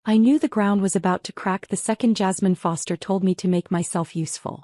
I knew the ground was about to crack the second Jasmine Foster told me to make myself useful.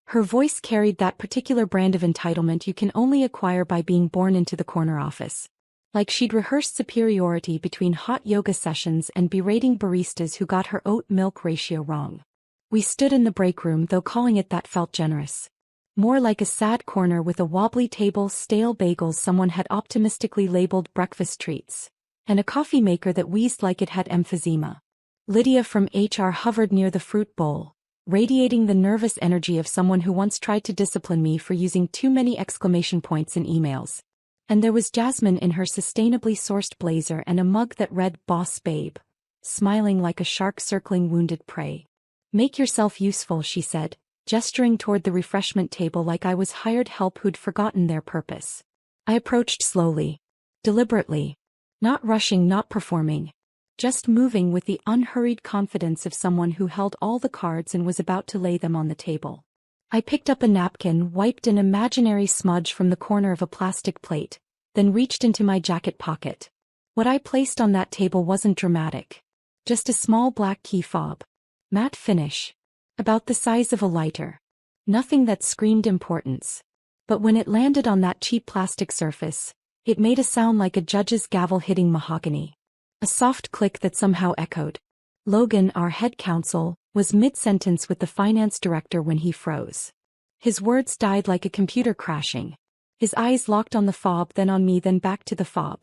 Her voice carried that particular brand of entitlement you can only acquire by being born into the corner office. Like she'd rehearsed superiority between hot yoga sessions and berating baristas who got her oat milk ratio wrong. We stood in the break room, though calling it that felt generous. More like a sad corner with a wobbly table, stale bagels someone had optimistically labeled breakfast treats, and a coffee maker that wheezed like it had emphysema. Lydia from HR hovered near the fruit bowl, radiating the nervous energy of someone who once tried to discipline me for using too many exclamation points in emails. And there was Jasmine in her sustainably sourced blazer and a mug that read "Boss Babe," smiling like a shark circling wounded prey. "Make yourself useful," she said, gesturing toward the refreshment table like I was hired help who'd forgotten their purpose. I approached slowly, deliberately, not rushing, not performing, just moving with the unhurried confidence of someone who held all the cards and was about to lay them on the table. I picked up a napkin, wiped an imaginary smudge from the corner of a plastic plate, then reached into my jacket pocket. What I placed on that table wasn't dramatic. Just a small black key fob. Matte finish. About the size of a lighter. Nothing that screamed importance. But when it landed on that cheap plastic surface, it made a sound like a judge's gavel hitting mahogany. A soft click that somehow echoed. Logan, our head counsel, was mid-sentence with the finance director when he froze. His words died like a computer crashing. His eyes locked on the fob, then on me, then back to the fob.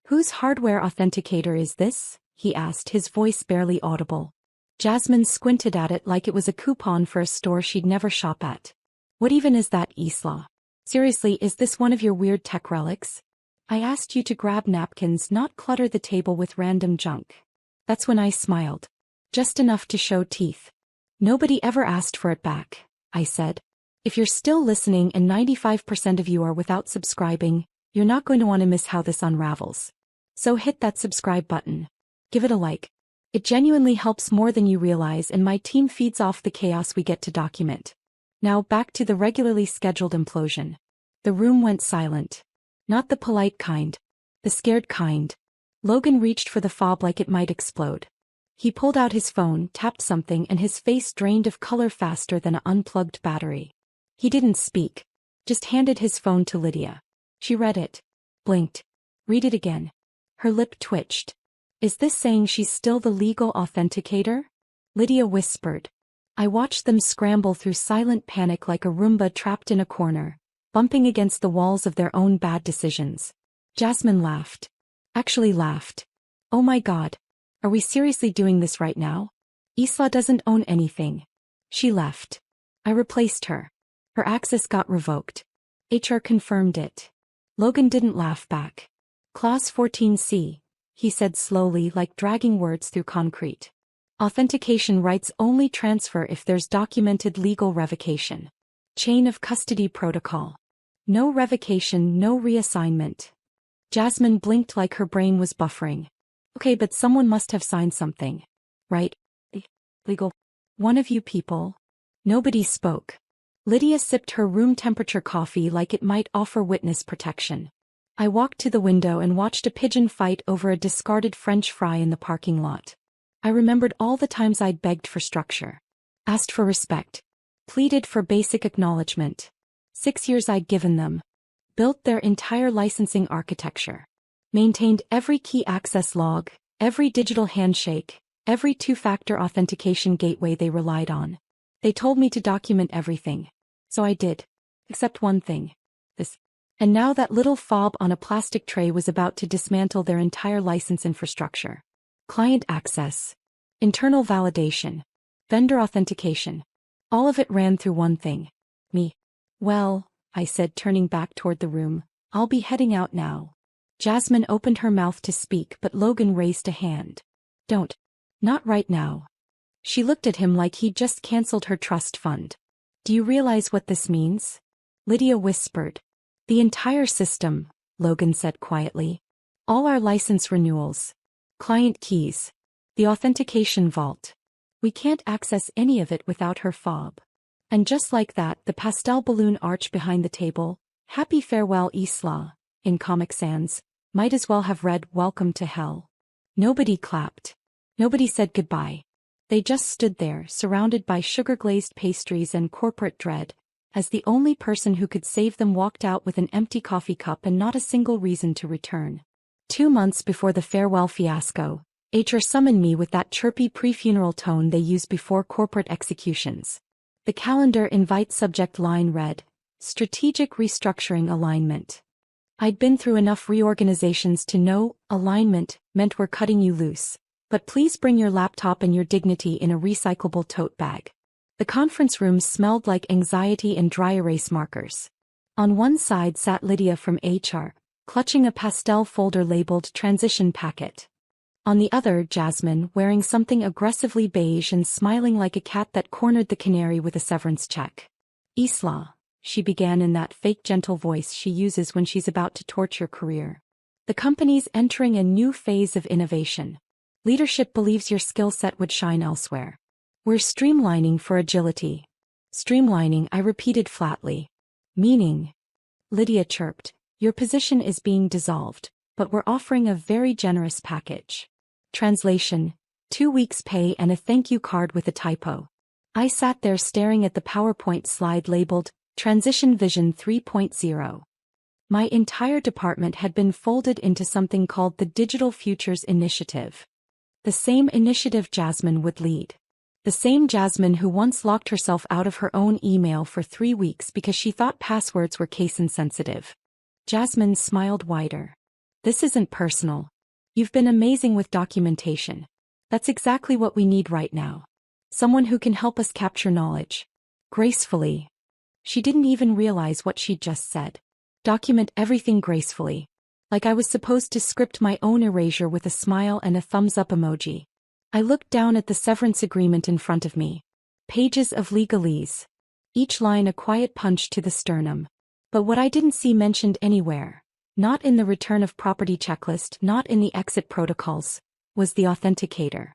"Whose hardware authenticator is this?" he asked, his voice barely audible. Jasmine squinted at it like it was a coupon for a store she'd never shop at. "What even is that, Isla? Seriously, is this one of your weird tech relics? I asked you to grab napkins, not clutter the table with random junk." That's when I smiled. Just enough to show teeth. "Nobody ever asked for it back," I said. "If you're still listening and 95% of you are without subscribing, you're not going to want to miss how this unravels. So hit that subscribe button. Give it a like. It genuinely helps more than you realize, and my team feeds off the chaos we get to document." Now back to the regularly scheduled implosion. The room went silent. Not the polite kind. The scared kind. Logan reached for the fob like it might explode. He pulled out his phone, tapped something, and his face drained of color faster than an unplugged battery. He didn't speak. Just handed his phone to Lydia. She read it. Blinked. "Read it again." Her lip twitched. "Is this saying she's still the legal authenticator?" Lydia whispered. I watched them scramble through silent panic like a Roomba trapped in a corner, bumping against the walls of their own bad decisions. Jasmine laughed. Actually laughed. "Oh my God. Are we seriously doing this right now? Isla doesn't own anything." She left. I replaced her. Her access got revoked. HR confirmed it. Logan didn't laugh back. "Clause 14C, he said slowly, like dragging words through concrete. "Authentication rights only transfer if there's documented legal revocation. Chain of custody protocol. No revocation, no reassignment." Jasmine blinked like her brain was buffering. "Okay, but someone must have signed something. Right? Legal. One of you people." Nobody spoke. Lydia sipped her room temperature coffee like it might offer witness protection. I walked to the window and watched a pigeon fight over a discarded French fry in the parking lot. I remembered all the times I'd begged for structure. Asked for respect. Pleaded for basic acknowledgement. 6 years I'd given them. Built their entire licensing architecture. Maintained every key access log, every digital handshake, every two-factor authentication gateway they relied on. They told me to document everything. So I did. Except one thing. This. And now that little fob on a plastic tray was about to dismantle their entire license infrastructure. Client access. Internal validation. Vendor authentication. All of it ran through one thing. Me. "Well," I said, turning back toward the room, "I'll be heading out now." Jasmine opened her mouth to speak, but Logan raised a hand. "Don't. Not right now." She looked at him like he'd just canceled her trust fund. "Do you realize what this means?" Lydia whispered. "The entire system," Logan said quietly. "All our license renewals. Client keys. The authentication vault. We can't access any of it without her fob." And just like that, the pastel balloon arch behind the table, "Happy Farewell Isla," in Comic Sans, might as well have read "Welcome to Hell." Nobody clapped. Nobody said goodbye. They just stood there, surrounded by sugar-glazed pastries and corporate dread, as the only person who could save them walked out with an empty coffee cup and not a single reason to return. 2 months before the farewell fiasco, HR summoned me with that chirpy pre-funeral tone they use before corporate executions. The calendar invite subject line read, Strategic Restructuring Alignment. I'd been through enough reorganizations to know alignment meant we're cutting you loose, but please bring your laptop and your dignity in a recyclable tote bag. The conference room smelled like anxiety and dry erase markers. On one side sat Lydia from HR, clutching a pastel folder labeled Transition Packet. On the other, Jasmine, wearing something aggressively beige and smiling like a cat that cornered the canary with a severance check. Isla, she began in that fake gentle voice she uses when she's about to torch your career. The company's entering a new phase of innovation. Leadership believes your skill set would shine elsewhere. We're streamlining for agility. Streamlining, I repeated flatly. Meaning? Lydia chirped. Your position is being dissolved, but we're offering a very generous package. Translation: 2 weeks' pay and a thank you card with a typo. I sat there staring at the PowerPoint slide labeled, Transition Vision 3.0. My entire department had been folded into something called the Digital Futures Initiative. The same initiative Jasmine would lead. The same Jasmine who once locked herself out of her own email for 3 weeks because she thought passwords were case-insensitive. Jasmine smiled wider. This isn't personal. You've been amazing with documentation. That's exactly what we need right now. Someone who can help us capture knowledge. Gracefully. She didn't even realize what she'd just said. Document everything gracefully. Like I was supposed to script my own erasure with a smile and a thumbs-up emoji. I looked down at the severance agreement in front of me. Pages of legalese. Each line a quiet punch to the sternum. But what I didn't see mentioned anywhere, not in the return of property checklist, not in the exit protocols, was the authenticator.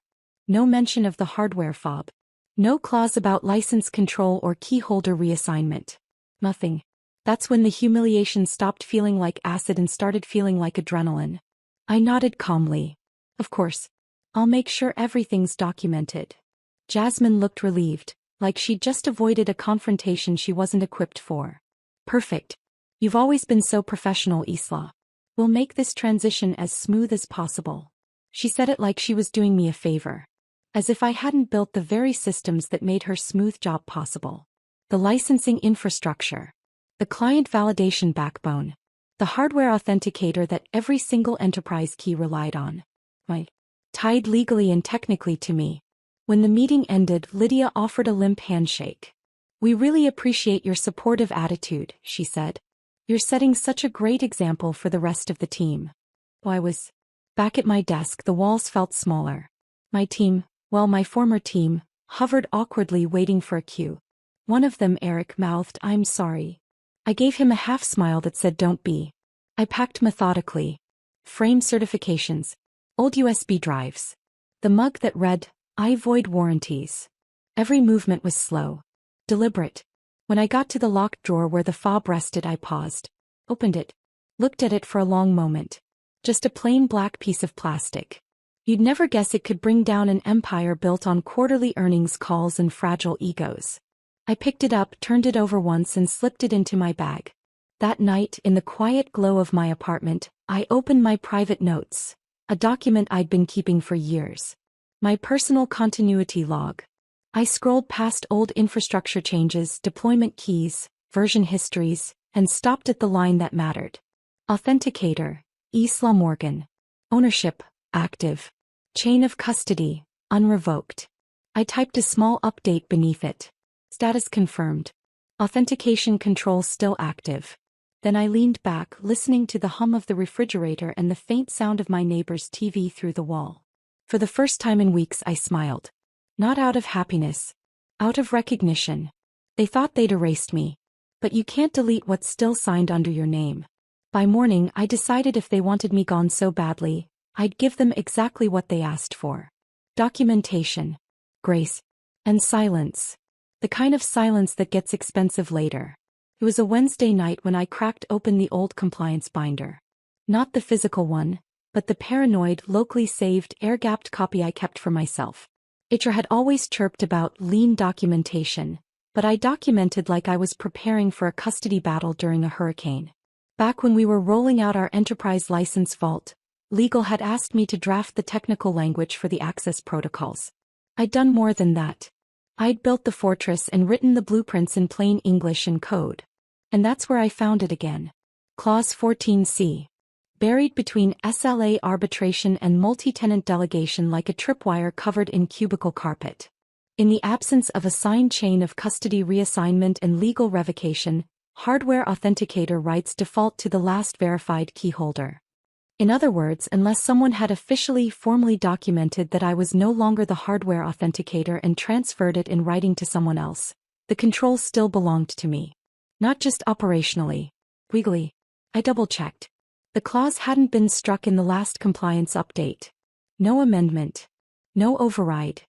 No mention of the hardware fob. No clause about license control or keyholder reassignment. Nothing. That's when the humiliation stopped feeling like acid and started feeling like adrenaline. I nodded calmly. Of course. I'll make sure everything's documented. Jasmine looked relieved, like she'd just avoided a confrontation she wasn't equipped for. Perfect. You've always been so professional, Isla. We'll make this transition as smooth as possible. She said it like she was doing me a favor. As if I hadn't built the very systems that made her smooth job possible. The licensing infrastructure. The client validation backbone. The hardware authenticator that every single enterprise key relied on. Tied legally and technically to me. When the meeting ended, Lydia offered a limp handshake. We really appreciate your supportive attitude, she said. You're setting such a great example for the rest of the team. I was back at my desk. The walls felt smaller. My team, my former team, hovered awkwardly waiting for a cue. One of them, Eric, mouthed, I'm sorry. I gave him a half smile that said don't be. I packed methodically. Frame certifications. Old USB drives. The mug that read, I void warranties. Every movement was slow. Deliberate. When I got to the locked drawer where the fob rested, I paused. Opened it. Looked at it for a long moment. Just a plain black piece of plastic. You'd never guess it could bring down an empire built on quarterly earnings calls and fragile egos. I picked it up, turned it over once and slipped it into my bag. That night, in the quiet glow of my apartment, I opened my private notes. A document I'd been keeping for years. My personal continuity log. I scrolled past old infrastructure changes, deployment keys, version histories, and stopped at the line that mattered. Authenticator, Isla Morgan. Ownership, active. Chain of custody, unrevoked. I typed a small update beneath it. Status confirmed. Authentication control still active. Then I leaned back, listening to the hum of the refrigerator and the faint sound of my neighbor's TV through the wall. For the first time in weeks, I smiled. Not out of happiness. Out of recognition. They thought they'd erased me. But you can't delete what's still signed under your name. By morning, I decided if they wanted me gone so badly, I'd give them exactly what they asked for. Documentation. Grace. And silence. The kind of silence that gets expensive later. It was a Wednesday night when I cracked open the old compliance binder. Not the physical one, but the paranoid, locally saved, air-gapped copy I kept for myself. HR had always chirped about lean documentation, but I documented like I was preparing for a custody battle during a hurricane. Back when we were rolling out our enterprise license vault, legal had asked me to draft the technical language for the access protocols. I'd done more than that. I'd built the fortress and written the blueprints in plain English and code. And that's where I found it again. Clause 14C. Buried between SLA arbitration and multi-tenant delegation like a tripwire covered in cubicle carpet. In the absence of a signed chain of custody reassignment and legal revocation, hardware authenticator rights default to the last verified key holder. In other words, unless someone had officially formally documented that I was no longer the hardware authenticator and transferred it in writing to someone else, the control still belonged to me. Not just operationally. Legally. I double-checked. The clause hadn't been struck in the last compliance update. No amendment. No override.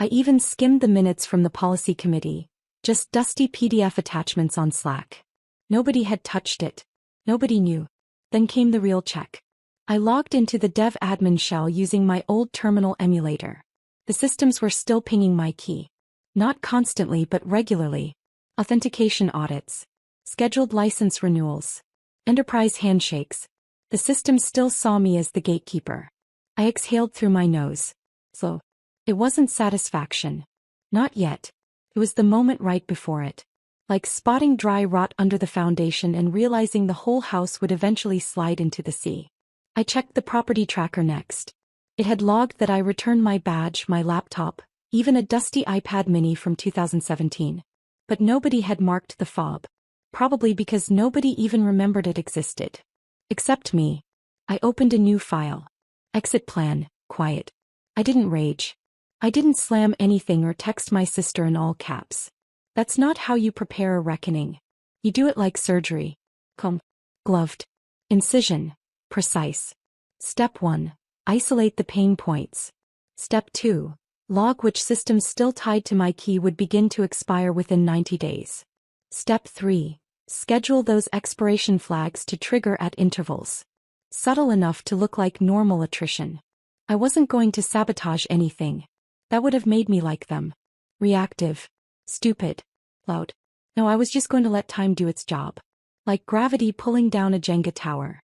I even skimmed the minutes from the policy committee, just dusty PDF attachments on Slack. Nobody had touched it. Nobody knew. Then came the real check. I logged into the dev admin shell using my old terminal emulator. The systems were still pinging my key. Not constantly but regularly. Authentication audits. Scheduled license renewals. Enterprise handshakes. The system still saw me as the gatekeeper. I exhaled through my nose. So, it wasn't satisfaction. Not yet. It was the moment right before it. Like spotting dry rot under the foundation and realizing the whole house would eventually slide into the sea. I checked the property tracker next. It had logged that I returned my badge, my laptop, even a dusty iPad mini from 2017. But nobody had marked the fob. Probably because nobody even remembered it existed. Except me. I opened a new file. Exit plan, quiet. I didn't rage. I didn't slam anything or text my sister in all caps. That's not how you prepare a reckoning. You do it like surgery. Gloved. Incision. Precise. Step 1. Isolate the pain points. Step 2. Log which systems still tied to my key would begin to expire within 90 days. Step 3. Schedule those expiration flags to trigger at intervals. Subtle enough to look like normal attrition. I wasn't going to sabotage anything. That would have made me like them. Reactive. Stupid. Loud. No, I was just going to let time do its job. Like gravity pulling down a Jenga tower.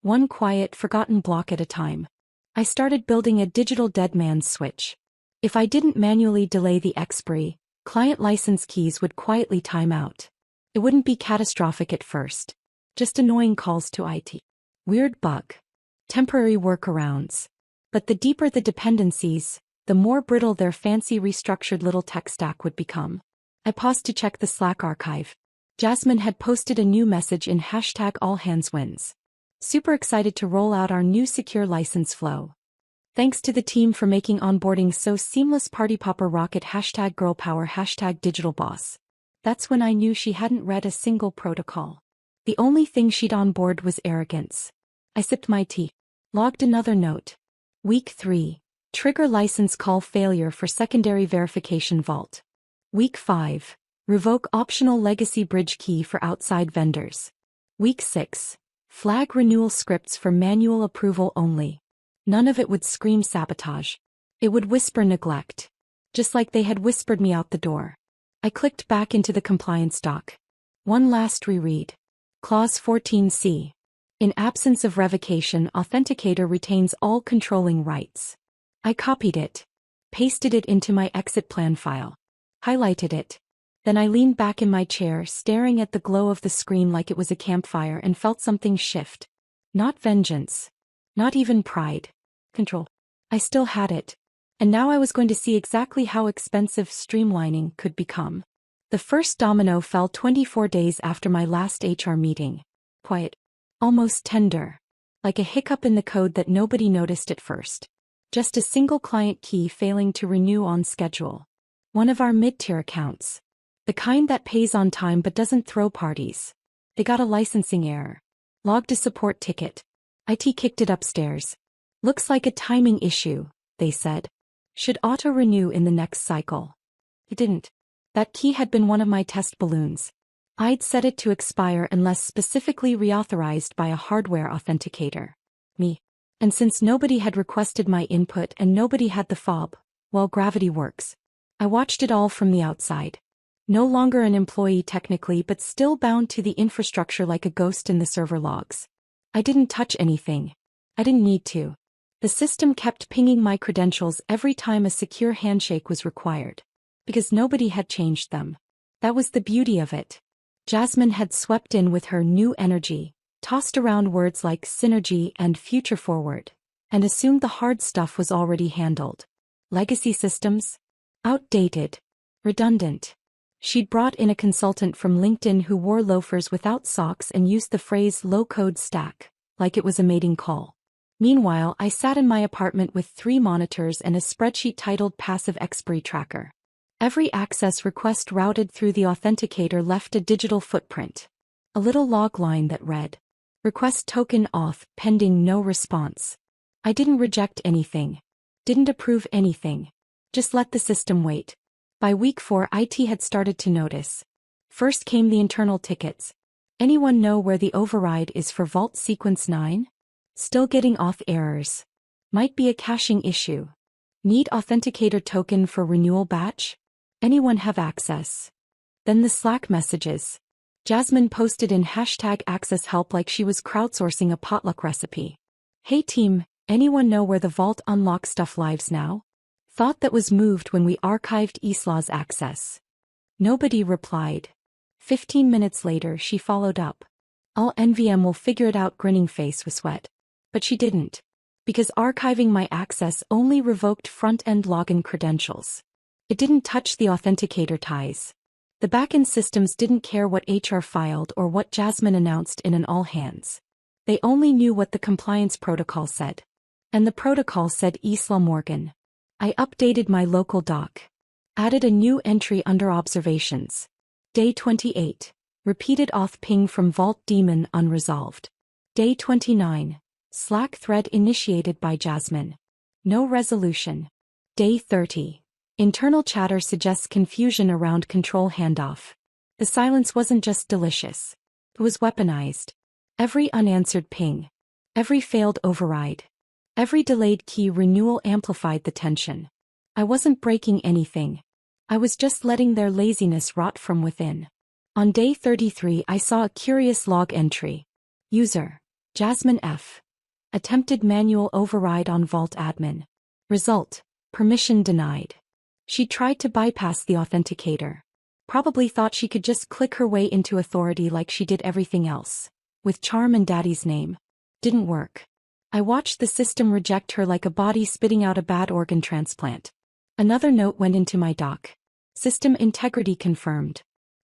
One quiet, forgotten block at a time. I started building a digital dead man's switch. If I didn't manually delay the expiry, client license keys would quietly time out. It wouldn't be catastrophic at first. Just annoying calls to IT. Weird bug. Temporary workarounds. But the deeper the dependencies, the more brittle their fancy restructured little tech stack would become. I paused to check the Slack archive. Jasmine had posted a new message in #AllHandsWins. Super excited to roll out our new secure license flow. Thanks to the team for making onboarding so seamless. Party popper rocket #girlpower #digitalboss. That's when I knew she hadn't read a single protocol. The only thing she'd on board was arrogance. I sipped my tea. Logged another note. Week 3. Trigger license call failure for secondary verification vault. Week 5. Revoke optional legacy bridge key for outside vendors. Week 6. Flag renewal scripts for manual approval only. None of it would scream sabotage. It would whisper neglect. Just like they had whispered me out the door. I clicked back into the compliance doc. One last reread. Clause 14C. In absence of revocation, authenticator retains all controlling rights. I copied it. Pasted it into my exit plan file. Highlighted it. Then I leaned back in my chair, staring at the glow of the screen like it was a campfire, and felt something shift. Not vengeance. Not even pride. Control. I still had it. And now I was going to see exactly how expensive streamlining could become. The first domino fell 24 days after my last HR meeting. Quiet. Almost tender. Like a hiccup in the code that nobody noticed at first. Just a single client key failing to renew on schedule. One of our mid-tier accounts. The kind that pays on time but doesn't throw parties. They got a licensing error. Logged a support ticket. IT kicked it upstairs. Looks like a timing issue, they said. Should auto-renew in the next cycle. It didn't. That key had been one of my test balloons. I'd set it to expire unless specifically reauthorized by a hardware authenticator. Me. And since nobody had requested my input and nobody had the fob, well, gravity works. I watched it all from the outside. No longer an employee technically, but still bound to the infrastructure like a ghost in the server logs. I didn't touch anything. I didn't need to. The system kept pinging my credentials every time a secure handshake was required. Because nobody had changed them. That was the beauty of it. Jasmine had swept in with her new energy, tossed around words like synergy and future forward, and assumed the hard stuff was already handled. Legacy systems? Outdated. Redundant. She'd brought in a consultant from LinkedIn who wore loafers without socks and used the phrase low-code stack, like it was a mating call. Meanwhile, I sat in my apartment with 3 monitors and a spreadsheet titled Passive Expiry Tracker. Every access request routed through the authenticator left a digital footprint. A little log line that read, "Request token auth pending no response." I didn't reject anything. Didn't approve anything. Just let the system wait. By week 4, IT had started to notice. First came the internal tickets. Anyone know where the override is for Vault Sequence 9? Still getting auth errors. Might be a caching issue. Need authenticator token for renewal batch? Anyone have access? Then the Slack messages. Jasmine posted in #access help like she was crowdsourcing a potluck recipe. "Hey team, anyone know where the vault unlock stuff lives now? Thought that was moved when we archived Isla's access." Nobody replied. 15 minutes later she followed up. "All NVM will figure it out," grinning face with sweat. But she didn't. Because archiving my access only revoked front-end login credentials. It didn't touch the authenticator ties. The backend systems didn't care what HR filed or what Jasmine announced in an all-hands. They only knew what the compliance protocol said. And the protocol said Isla Morgan. I updated my local doc. Added a new entry under observations. Day 28. Repeated auth ping from Vault Daemon unresolved. Day 29. Slack thread initiated by Jasmine. No resolution. Day 30. Internal chatter suggests confusion around control handoff. The silence wasn't just delicious. It was weaponized. Every unanswered ping. Every failed override. Every delayed key renewal amplified the tension. I wasn't breaking anything. I was just letting their laziness rot from within. On day 33 I saw a curious log entry. User. Jasmine F. Attempted manual override on Vault admin. Result. Permission denied. She tried to bypass the authenticator. Probably thought she could just click her way into authority like she did everything else. With charm and daddy's name. Didn't work. I watched the system reject her like a body spitting out a bad organ transplant. Another note went into my doc. System integrity confirmed.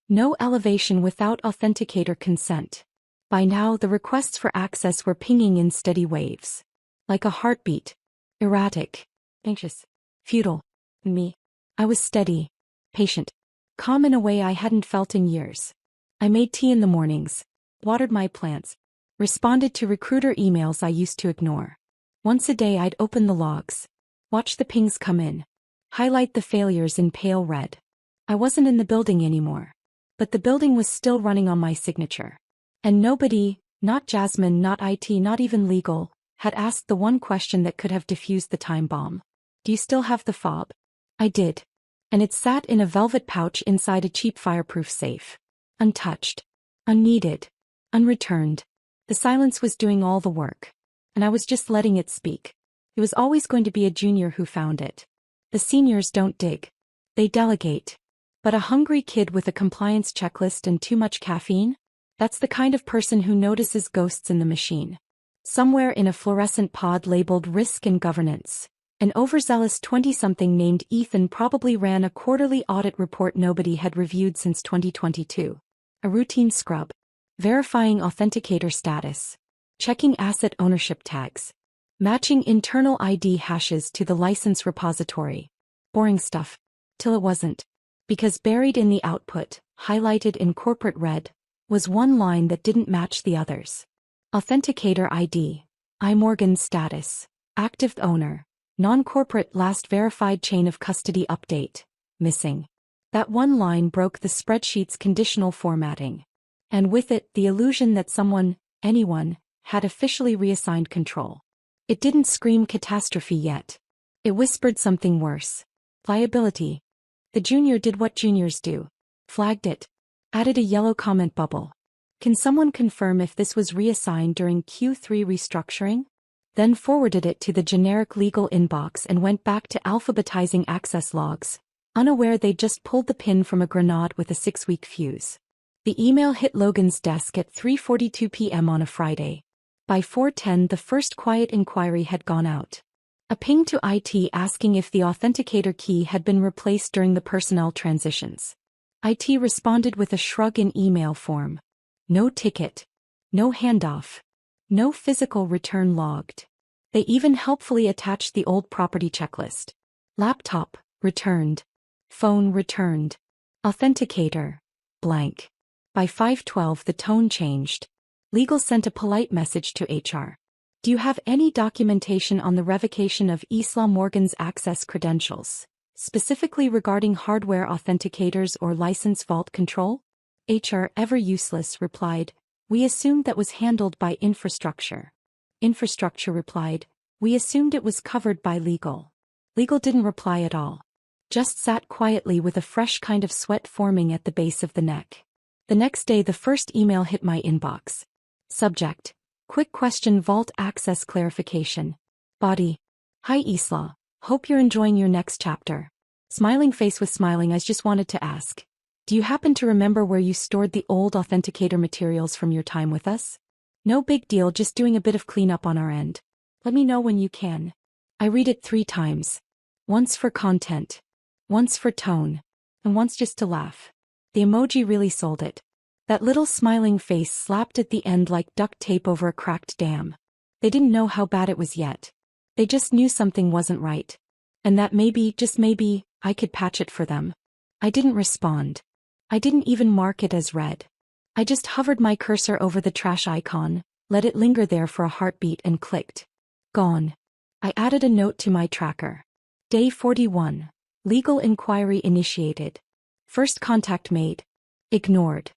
No elevation without authenticator consent. By now the requests for access were pinging in steady waves. Like a heartbeat. Erratic. Anxious. Futile. Me. I was steady. Patient. Calm in a way I hadn't felt in years. I made tea in the mornings. Watered my plants. Responded to recruiter emails I used to ignore. Once a day I'd open the logs. Watch the pings come in. Highlight the failures in pale red. I wasn't in the building anymore. But the building was still running on my signature. And nobody, not Jasmine, not IT, not even legal, had asked the one question that could have diffused the time bomb. Do you still have the fob? I did. And it sat in a velvet pouch inside a cheap fireproof safe. Untouched. Unneeded. Unreturned. The silence was doing all the work. And I was just letting it speak. It was always going to be a junior who found it. The seniors don't dig. They delegate. But a hungry kid with a compliance checklist and too much caffeine? That's the kind of person who notices ghosts in the machine. Somewhere in a fluorescent pod labeled Risk and Governance, an overzealous 20-something named Ethan probably ran a quarterly audit report nobody had reviewed since 2022. A routine scrub. Verifying authenticator status. Checking asset ownership tags. Matching internal ID hashes to the license repository. Boring stuff. Till it wasn't. Because buried in the output, highlighted in corporate red, was one line that didn't match the others. Authenticator ID. iMorgan status. Active owner. Non-corporate last verified chain of custody update. Missing. That one line broke the spreadsheet's conditional formatting. And with it, the illusion that someone, anyone, had officially reassigned control. It didn't scream catastrophe yet. It whispered something worse. Liability. The junior did what juniors do. Flagged it. Added a yellow comment bubble. Can someone confirm if this was reassigned during Q3 restructuring? Then forwarded it to the generic legal inbox and went back to alphabetizing access logs, unaware they'd just pulled the pin from a grenade with a 6-week fuse. The email hit Logan's desk at 3:42 p.m. on a Friday. By 4:10 the first quiet inquiry had gone out. A ping to IT asking if the authenticator key had been replaced during the personnel transitions. IT responded with a shrug in email form. No ticket. No handoff. No physical return logged. They even helpfully attached the old property checklist. Laptop, returned. Phone returned. Authenticator, blank. By 5:12 the tone changed. Legal sent a polite message to HR. Do you have any documentation on the revocation of Isla Morgan's access credentials, specifically regarding hardware authenticators or license vault control? HR, ever useless, replied, we assumed that was handled by infrastructure. Infrastructure replied, we assumed it was covered by legal. Legal didn't reply at all. Just sat quietly with a fresh kind of sweat forming at the base of the neck. The next day the first email hit my inbox. Subject: quick question, vault access clarification. Body: hi Isla, hope you're enjoying your next chapter. Smiling face with smiling eyes, just wanted to ask. Do you happen to remember where you stored the old authenticator materials from your time with us? No big deal, just doing a bit of cleanup on our end. Let me know when you can. I read it 3 times. Once for content. Once for tone. And once just to laugh. The emoji really sold it. That little smiling face slapped at the end like duct tape over a cracked dam. They didn't know how bad it was yet. They just knew something wasn't right. And that maybe, just maybe, I could patch it for them. I didn't respond. I didn't even mark it as read. I just hovered my cursor over the trash icon, let it linger there for a heartbeat and clicked. Gone. I added a note to my tracker. Day 41. Legal inquiry initiated. First contact made. Ignored.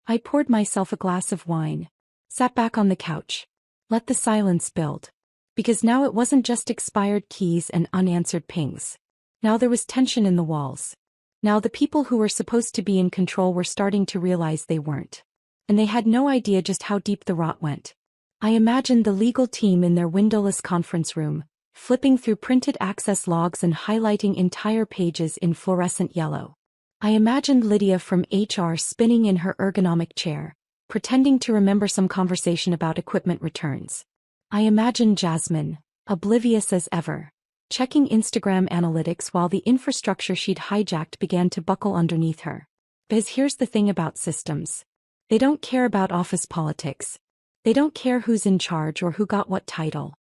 I poured myself a glass of wine. Sat back on the couch. Let the silence build. Because now it wasn't just expired keys and unanswered pings. Now there was tension in the walls. Now the people who were supposed to be in control were starting to realize they weren't. And they had no idea just how deep the rot went. I imagined the legal team in their windowless conference room, flipping through printed access logs and highlighting entire pages in fluorescent yellow. I imagined Lydia from HR spinning in her ergonomic chair, pretending to remember some conversation about equipment returns. I imagined Jasmine, oblivious as ever, checking Instagram analytics while the infrastructure she'd hijacked began to buckle underneath her. Because here's the thing about systems. They don't care about office politics. They don't care who's in charge or who got what title.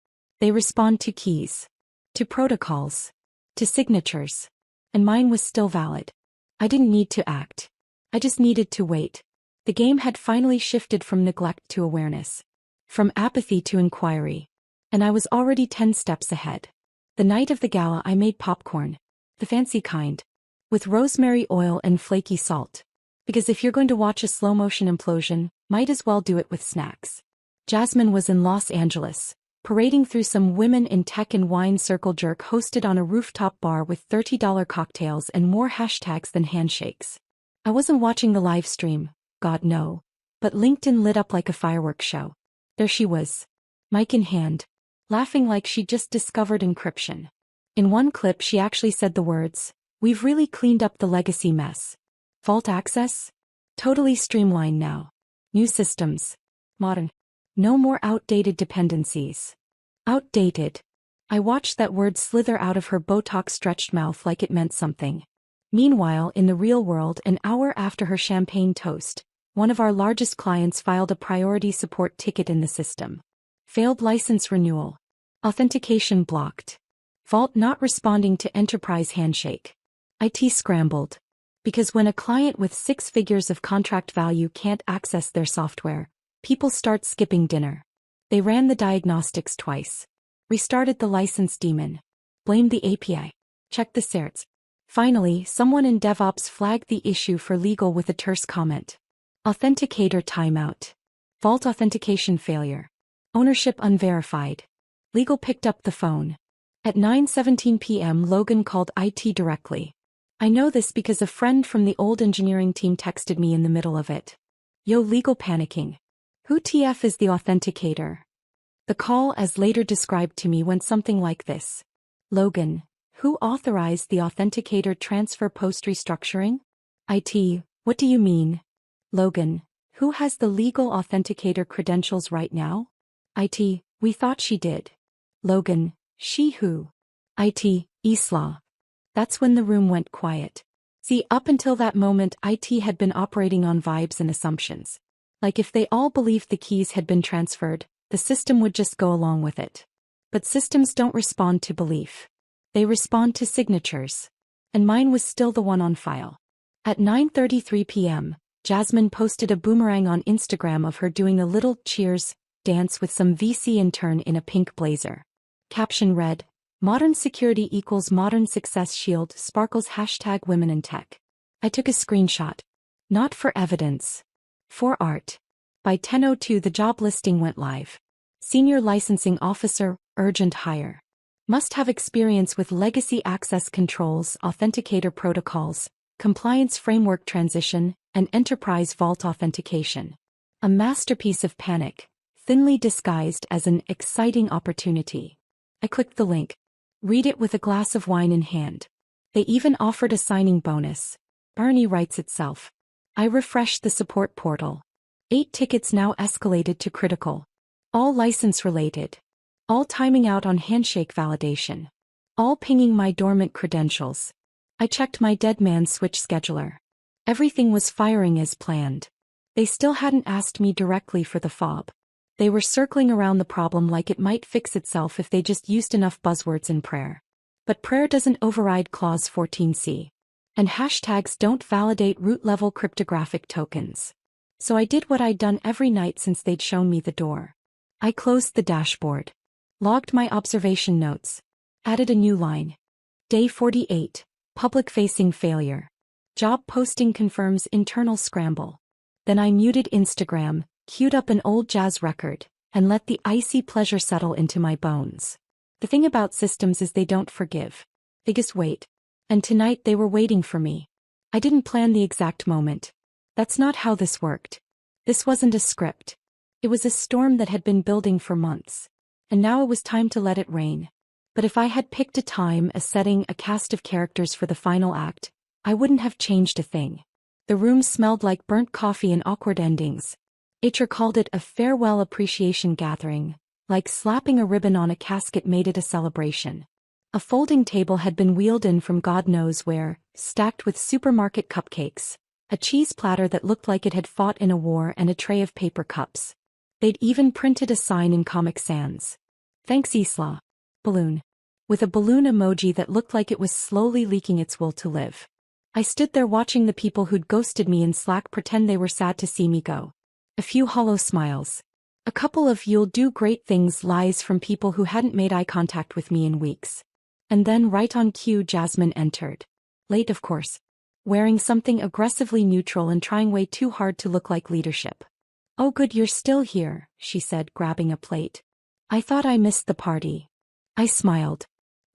They respond to keys. To protocols. To signatures. And mine was still valid. I didn't need to act. I just needed to wait. The game had finally shifted from neglect to awareness. From apathy to inquiry. And I was already 10 steps ahead. The night of the gala I made popcorn. The fancy kind. With rosemary oil and flaky salt. Because if you're going to watch a slow-motion implosion, might as well do it with snacks. Jasmine was in Los Angeles, parading through some women in tech and wine circle jerk hosted on a rooftop bar with $30 cocktails and more hashtags than handshakes. I wasn't watching the live stream, God no. But LinkedIn lit up like a fireworks show. There she was. Mic in hand. Laughing like she'd just discovered encryption. In one clip she actually said the words, "We've really cleaned up the legacy mess. Vault access? Totally streamlined now. New systems. Modern. No more outdated dependencies." Outdated. I watched that word slither out of her Botox-stretched mouth like it meant something. Meanwhile, in the real world, an hour after her champagne toast, one of our largest clients filed a priority support ticket in the system. Failed license renewal. Authentication blocked. Vault not responding to enterprise handshake. IT scrambled. Because when a client with 6 figures of contract value can't access their software, people start skipping dinner. They ran the diagnostics twice. Restarted the license daemon. Blamed the API. Checked the certs. Finally, someone in DevOps flagged the issue for legal with a terse comment. Authenticator timeout. Vault authentication failure. Ownership unverified. Legal picked up the phone. At 9:17 p.m. Logan called IT directly. I know this because a friend from the old engineering team texted me in the middle of it. Yo, legal panicking. Who TF is the authenticator? The call, as later described to me, went something like this. Logan, who authorized the authenticator transfer post restructuring? IT, what do you mean? Logan, who has the legal authenticator credentials right now? IT, we thought she did. Logan, she who? IT, Isla. That's when the room went quiet. See, up until that moment, IT had been operating on vibes and assumptions. Like if they all believed the keys had been transferred, the system would just go along with it. But systems don't respond to belief. They respond to signatures. And mine was still the one on file. At 9:33 p.m., Jasmine posted a boomerang on Instagram of her doing a little cheers dance with some VC intern in a pink blazer. Caption read, Modern security equals modern success shield sparkles #women in tech. I took a screenshot. Not for evidence. For art. By 10:02 the job listing went live. Senior Licensing Officer, urgent hire. Must have experience with legacy access controls, authenticator protocols, compliance framework transition, and enterprise vault authentication. A masterpiece of panic, thinly disguised as an exciting opportunity. I clicked the link. Read it with a glass of wine in hand. They even offered a signing bonus. Bernie writes itself. I refreshed the support portal. 8 tickets now escalated to critical. All license-related. All timing out on handshake validation. All pinging my dormant credentials. I checked my dead man switch scheduler. Everything was firing as planned. They still hadn't asked me directly for the fob. They were circling around the problem like it might fix itself if they just used enough buzzwords in prayer. But prayer doesn't override Clause 14c. And hashtags don't validate root-level cryptographic tokens. So I did what I'd done every night since they'd shown me the door. I closed the dashboard. Logged my observation notes. Added a new line. Day 48, public-facing failure. Job posting confirms internal scramble. Then I muted Instagram, queued up an old jazz record, and let the icy pleasure settle into my bones. The thing about systems is they don't forgive. They just wait. And tonight they were waiting for me. I didn't plan the exact moment. That's not how this worked. This wasn't a script. It was a storm that had been building for months. And now it was time to let it rain. But if I had picked a time, a setting, a cast of characters for the final act, I wouldn't have changed a thing. The room smelled like burnt coffee and awkward endings. HR called it a farewell appreciation gathering, like slapping a ribbon on a casket made it a celebration. A folding table had been wheeled in from God knows where, stacked with supermarket cupcakes, a cheese platter that looked like it had fought in a war and a tray of paper cups. They'd even printed a sign in Comic Sans. Thanks Isla. Balloon. With a balloon emoji that looked like it was slowly leaking its will to live. I stood there watching the people who'd ghosted me in Slack pretend they were sad to see me go. A few hollow smiles. A couple of "you'll do great things" lies from people who hadn't made eye contact with me in weeks. And then right on cue Jasmine entered. Late of course. Wearing something aggressively neutral and trying way too hard to look like leadership. Oh good, you're still here, she said, grabbing a plate. I thought I missed the party. I smiled.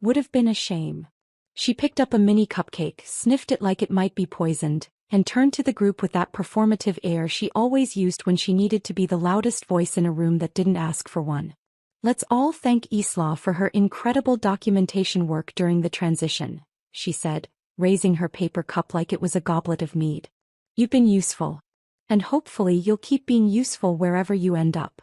Would have been a shame. She picked up a mini cupcake, sniffed it like it might be poisoned, and turned to the group with that performative air she always used when she needed to be the loudest voice in a room that didn't ask for one. Let's all thank Isla for her incredible documentation work during the transition, she said, raising her paper cup like it was a goblet of mead. You've been useful. And hopefully you'll keep being useful wherever you end up.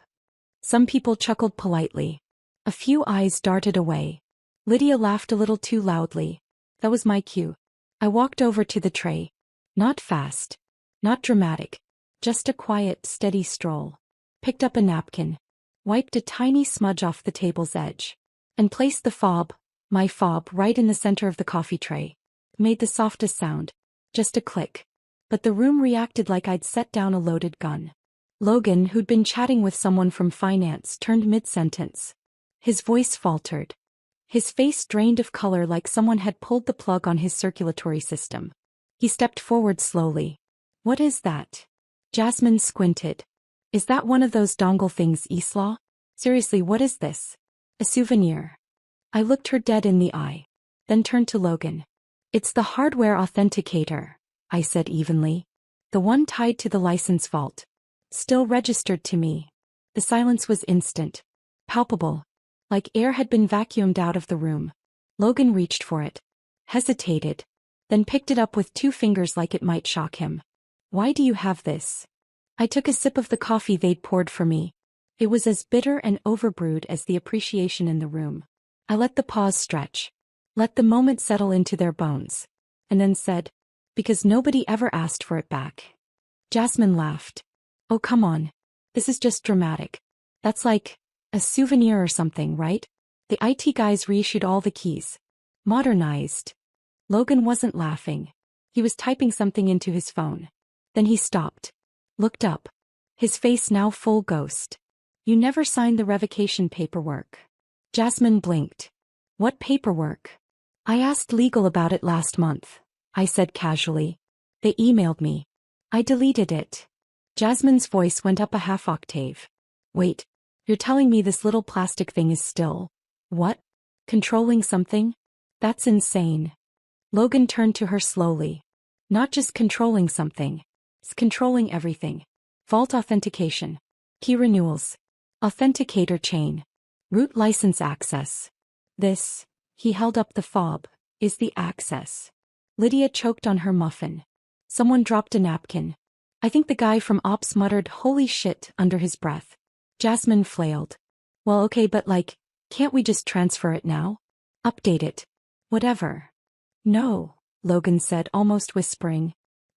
Some people chuckled politely. A few eyes darted away. Lydia laughed a little too loudly. That was my cue. I walked over to the tray. Not fast. Not dramatic. Just a quiet, steady stroll. Picked up a napkin. Wiped a tiny smudge off the table's edge. And placed the fob, my fob, right in the center of the coffee tray. Made the softest sound. Just a click. But the room reacted like I'd set down a loaded gun. Logan, who'd been chatting with someone from finance, turned mid-sentence. His voice faltered. His face drained of color like someone had pulled the plug on his circulatory system. He stepped forward slowly. What is that? Jasmine squinted. Is that one of those dongle things, Isla? Seriously, what is this? A souvenir. I looked her dead in the eye. Then turned to Logan. It's the hardware authenticator, I said evenly. The one tied to the license vault. Still registered to me. The silence was instant. Palpable. Like air had been vacuumed out of the room. Logan reached for it. Hesitated. Then picked it up with 2 fingers like it might shock him. Why do you have this? I took a sip of the coffee they'd poured for me. It was as bitter and overbrewed as the appreciation in the room. I let the pause stretch. Let the moment settle into their bones. And then said, because nobody ever asked for it back. Jasmine laughed. Oh, come on. This is just dramatic. That's like a souvenir or something, right? The IT guys reissued all the keys. Modernized. Logan wasn't laughing. He was typing something into his phone. Then he stopped. Looked up. His face now full ghost. You never signed the revocation paperwork. Jasmine blinked. What paperwork? I asked legal about it last month, I said casually. They emailed me. I deleted it. Jasmine's voice went up a half octave. Wait, you're telling me this little plastic thing is still... What? Controlling something? That's insane. Logan turned to her slowly. Not just controlling something. It's controlling everything. Vault authentication. Key renewals. Authenticator chain. Root license access. This, he held up the fob, is the access. Lydia choked on her muffin. Someone dropped a napkin. I think the guy from Ops muttered holy shit under his breath. Jasmine flailed. Well, okay, but can't we just transfer it now? Update it. Whatever. No, Logan said, almost whispering.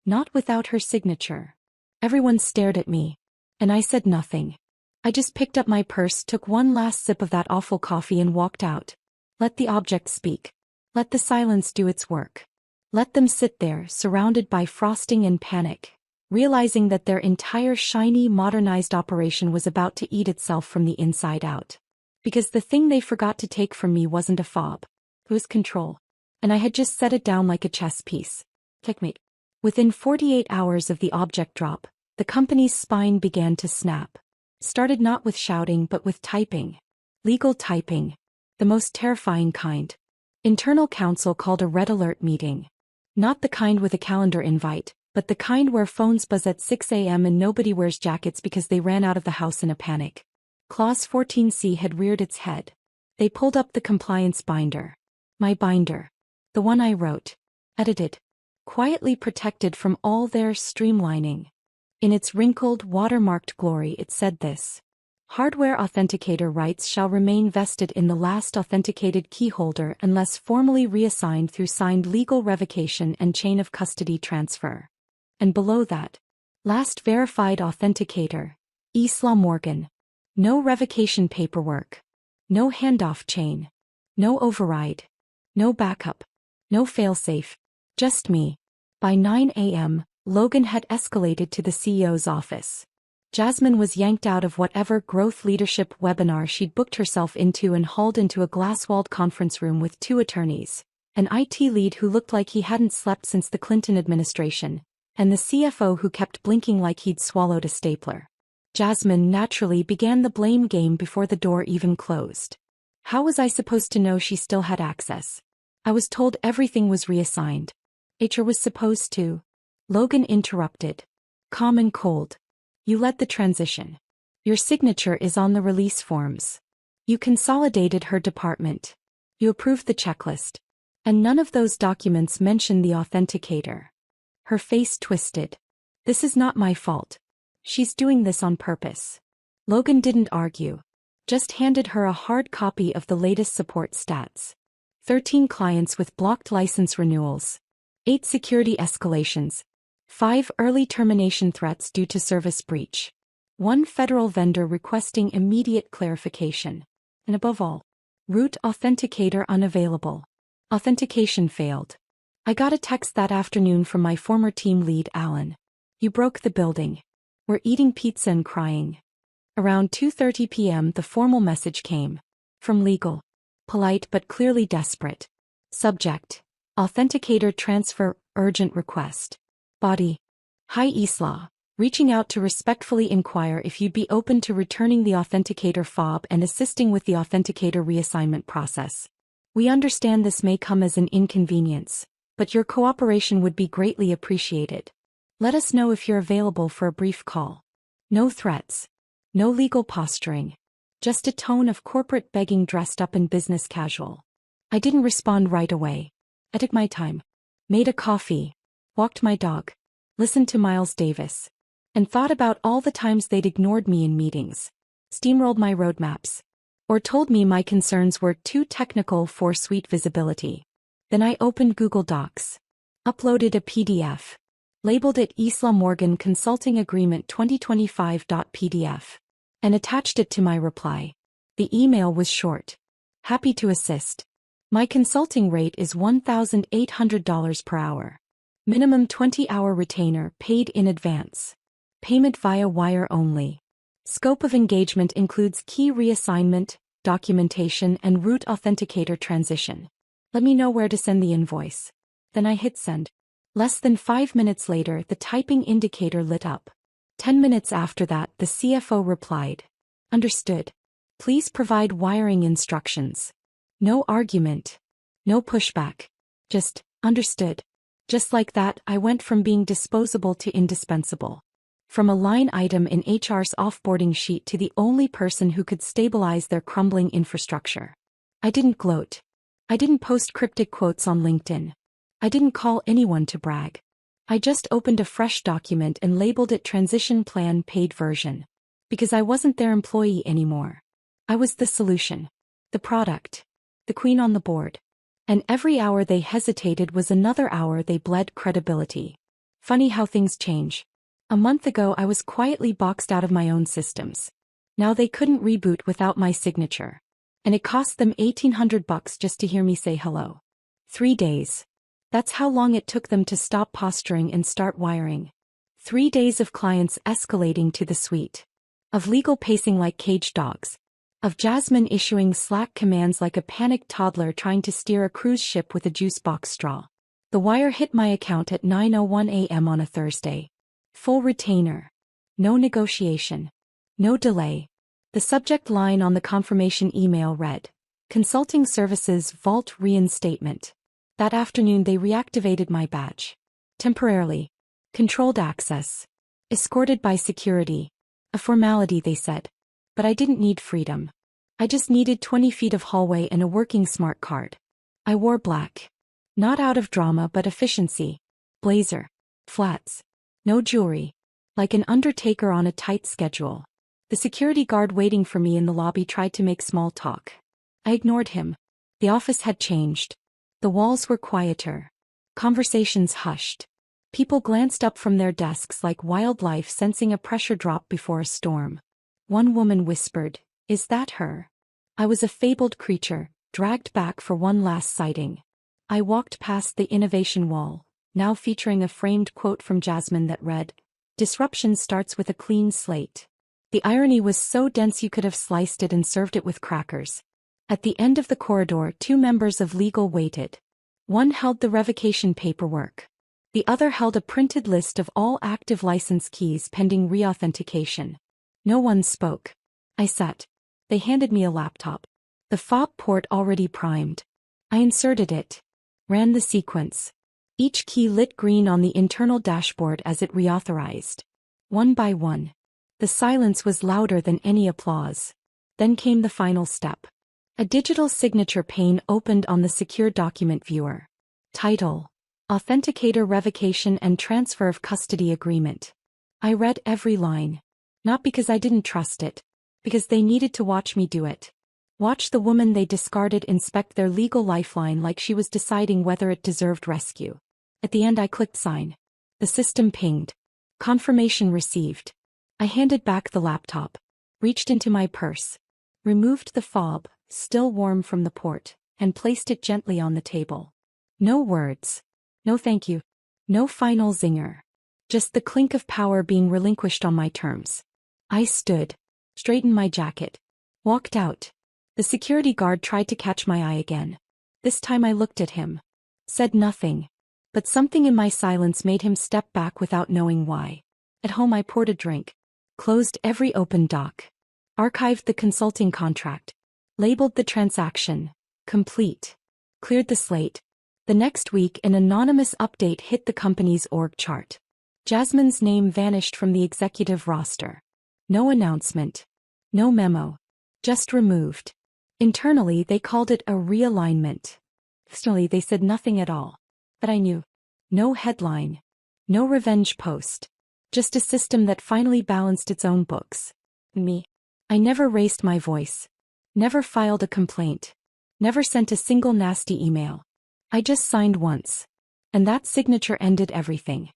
Not without her signature. Everyone stared at me. And I said nothing. I just picked up my purse, took one last sip of that awful coffee and walked out. Let the object speak. Let the silence do its work. Let them sit there, surrounded by frosting and panic, realizing that their entire shiny, modernized operation was about to eat itself from the inside out. Because the thing they forgot to take from me wasn't a fob. It was control. And I had just set it down like a chess piece. Checkmate. Within 48 hours of the object drop, the company's spine began to snap. Started not with shouting but with typing. Legal typing. The most terrifying kind. Internal counsel called a red alert meeting. Not the kind with a calendar invite, but the kind where phones buzz at 6 a.m. and nobody wears jackets because they ran out of the house in a panic. Clause 14C had reared its head. They pulled up the compliance binder. My binder. The one I wrote. Edited. Quietly protected from all their streamlining. In its wrinkled, watermarked glory it said this. Hardware authenticator rights shall remain vested in the last authenticated keyholder unless formally reassigned through signed legal revocation and chain of custody transfer. And below that, last verified authenticator, Isla Morgan. No revocation paperwork. No handoff chain. No override. No backup. No failsafe. Just me. By 9 a.m., Logan had escalated to the CEO's office. Jasmine was yanked out of whatever growth leadership webinar she'd booked herself into and hauled into a glass-walled conference room with 2 attorneys, an IT lead who looked like he hadn't slept since the Clinton administration, and the CFO who kept blinking like he'd swallowed a stapler. Jasmine naturally began the blame game before the door even closed. How was I supposed to know she still had access? I was told everything was reassigned. HR was supposed to. Logan interrupted. Calm and cold. You led the transition. Your signature is on the release forms. You consolidated her department. You approved the checklist. And none of those documents mention the authenticator. Her face twisted. This is not my fault. She's doing this on purpose. Logan didn't argue. Just handed her a hard copy of the latest support stats. 13 clients with blocked license renewals. 8 security escalations. 5 early termination threats due to service breach. 1 federal vendor requesting immediate clarification. And above all, root authenticator unavailable. Authentication failed. I got a text that afternoon from my former team lead Alan. You broke the building. We're eating pizza and crying. Around 2:30 p.m. the formal message came. From legal. Polite but clearly desperate. Subject. Authenticator transfer, urgent request. Body. Hi Isla. reaching out to respectfully inquire if you'd be open to returning the authenticator fob and assisting with the authenticator reassignment process. We understand this may come as an inconvenience, but your cooperation would be greatly appreciated. Let us know if you're available for a brief call. No threats. No legal posturing. Just a tone of corporate begging dressed up in business casual. I didn't respond right away. I took my time. Made a coffee. Walked my dog. Listened to Miles Davis. And thought about all the times they'd ignored me in meetings. Steamrolled my roadmaps. Or told me my concerns were too technical for suite visibility. Then I opened Google Docs. Uploaded a PDF. Labeled it Isla Morgan Consulting Agreement 2025.pdf. And attached it to my reply. The email was short. Happy to assist. My consulting rate is $1,800 per hour. Minimum 20-hour retainer paid in advance. Payment via wire only. Scope of engagement includes key reassignment, documentation, and root authenticator transition. Let me know where to send the invoice. Then I hit send. Less than 5 minutes later, the typing indicator lit up. 10 minutes after that, the CFO replied. Understood. Please provide wiring instructions. No argument. No pushback. Just, understood. Just like that, I went from being disposable to indispensable. From a line item in HR's offboarding sheet to the only person who could stabilize their crumbling infrastructure. I didn't gloat. I didn't post cryptic quotes on LinkedIn. I didn't call anyone to brag. I just opened a fresh document and labeled it Transition Plan Paid Version. Because I wasn't their employee anymore. I was the solution. The product. The queen on the board. And every hour they hesitated was another hour they bled credibility. Funny how things change. A month ago I was quietly boxed out of my own systems. Now they couldn't reboot without my signature. And it cost them $1,800 just to hear me say hello. 3 days. That's how long it took them to stop posturing and start wiring. 3 days of clients escalating to the suite. Of legal pacing like caged dogs. Of Jasmine issuing Slack commands like a panicked toddler trying to steer a cruise ship with a juice box straw. The wire hit my account at 9:01 a.m. on a Thursday. Full retainer. No negotiation. No delay. The subject line on the confirmation email read, Consulting Services Vault Reinstatement. That afternoon they reactivated my badge. Temporarily. Controlled access. Escorted by security. A formality, they said. But I didn't need freedom. I just needed 20 feet of hallway and a working smart card. I wore black. Not out of drama but efficiency. Blazer. Flats. No jewelry. Like an undertaker on a tight schedule. The security guard waiting for me in the lobby tried to make small talk. I ignored him. The office had changed. The walls were quieter. Conversations hushed. People glanced up from their desks like wildlife sensing a pressure drop before a storm. One woman whispered, "Is that her?" I was a fabled creature, dragged back for one last sighting. I walked past the innovation wall, now featuring a framed quote from Jasmine that read, "Disruption starts with a clean slate." The irony was so dense you could have sliced it and served it with crackers. At the end of the corridor, 2 members of legal waited. One held the revocation paperwork. The other held a printed list of all active license keys pending reauthentication. No one spoke. I sat. They handed me a laptop. The fob port already primed. I inserted it. Ran the sequence. Each key lit green on the internal dashboard as it reauthorized. One by one. The silence was louder than any applause. Then came the final step. A digital signature pane opened on the secure document viewer. Title: Authenticator Revocation and Transfer of Custody Agreement. I read every line. Not because I didn't trust it. Because they needed to watch me do it. Watch the woman they discarded inspect their legal lifeline like she was deciding whether it deserved rescue. At the end I clicked sign. The system pinged. Confirmation received. I handed back the laptop. Reached into my purse. Removed the fob, still warm from the port, and placed it gently on the table. No words. No thank you. No final zinger. Just the clink of power being relinquished on my terms. I stood. Straightened my jacket. Walked out. The security guard tried to catch my eye again. This time I looked at him. Said nothing. But something in my silence made him step back without knowing why. At home I poured a drink, closed every open doc, archived the consulting contract, labeled the transaction complete, cleared the slate. The next week an anonymous update hit the company's org chart. Jasmine's name vanished from the executive roster. No announcement. No memo. Just removed. Internally they called it a realignment. Externally they said nothing at all. But I knew. No headline. No revenge post. Just a system that finally balanced its own books. Me. I never raised my voice. Never filed a complaint. Never sent a single nasty email. I just signed once. And that signature ended everything.